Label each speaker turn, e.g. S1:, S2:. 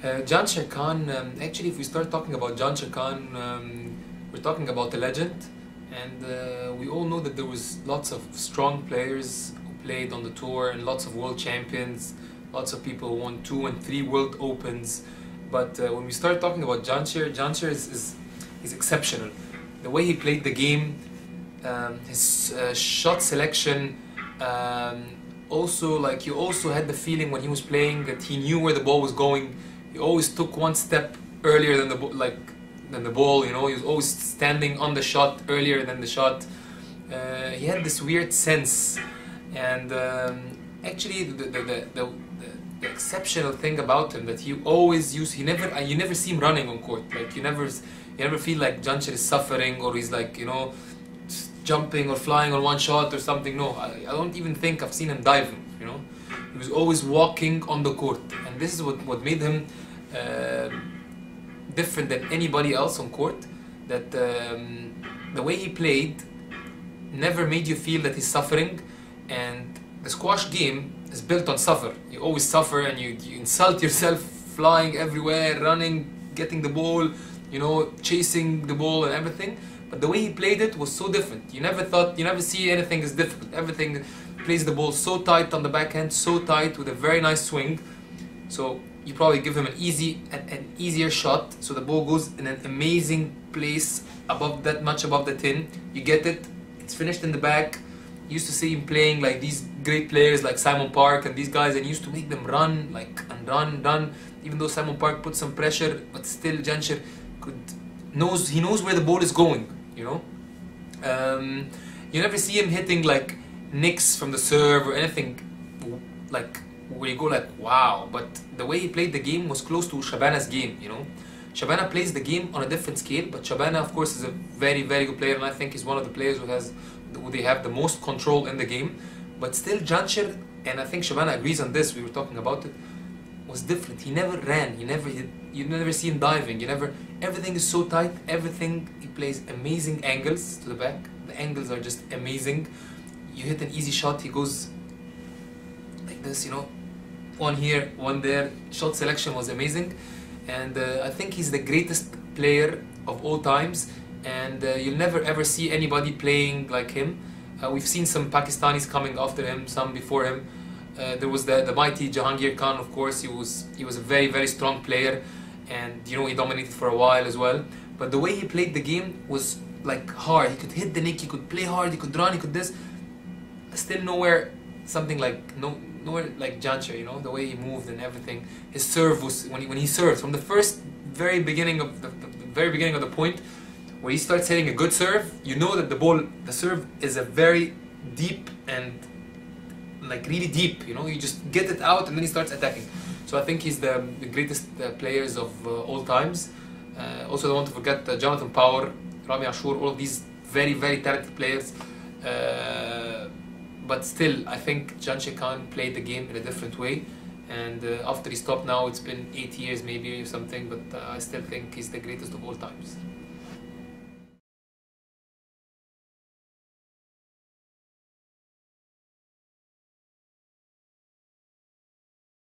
S1: Jansher Khan, actually if we start talking about Jansher Khan, we're talking about a legend, and we all know that there was lots of strong players who played on the tour and lots of world champions, lots of people who won 2 and 3 world opens, but when we start talking about Jansher is exceptional. The way he played the game, his shot selection, also like you also had the feeling when he was playing that he knew where the ball was going. He always took one step earlier than the ball. You know, he was always standing on the shot earlier than the shot. He had this weird sense, and actually the exceptional thing about him that he always used. You never see him running on court. Like you never feel like Jansher is suffering or he's like, you know, jumping or flying on one shot or something. No, I don't even think I've seen him diving. You know, he was always walking on the court, and this is what made him different than anybody else on court. That the way he played never made you feel that he's suffering, and the squash game is built on suffer. You always suffer and you insult yourself, flying everywhere, running, getting the ball, you know, chasing the ball and everything. But the way he played it was so different. You never see anything as difficult. Everything plays the ball so tight on the backhand, so tight with a very nice swing. So you probably give him an easier shot, so the ball goes in an amazing place above that much above the tin. You get it, it's finished in the back. You used to see him playing like these great players like Simon Parke and these guys, and used to make them run and run. Even though Simon Parke put some pressure, but still Jansher knows where the ball is going. You know, you never see him hitting like nicks from the serve or anything like where you go like wow. But the way he played the game was close to Shabana's game. You know, Shabana plays the game on a different scale, but Shabana of course is a very good player, and I think he's one of the players who they have the most control in the game. But still Jansher, and I think Shabana agrees on this, we were talking about it, was different. He never ran, he never hit, you never see him diving, everything is so tight, everything. He plays amazing angles to the back. The angles are just amazing. You hit an easy shot, he goes like this, you know, one here, one there. Shot selection was amazing, and I think he's the greatest player of all times, and you'll never ever see anybody playing like him. We've seen some Pakistanis coming after him, some before him. There was the mighty Jahangir Khan, of course. He was a very strong player, and you know, he dominated for a while as well. But the way he played the game was like hard. He could hit the nick, he could play hard, he could run, he could this. Still nowhere like Jansher, you know, the way he moved and everything. His serve was when he served from the very beginning of the point where he starts hitting a good serve, you know that the serve is a very deep and like really deep, you know, you just get it out and then he starts attacking. So I think he's the greatest players of all times. Also don't want to forget Jonathon Power Ramy Ashour, all of these very talented players. But still, I think Jansher Khan played the game in a different way, and after he stopped now, it's been 8 years maybe or something, but I still think he's the greatest of all times.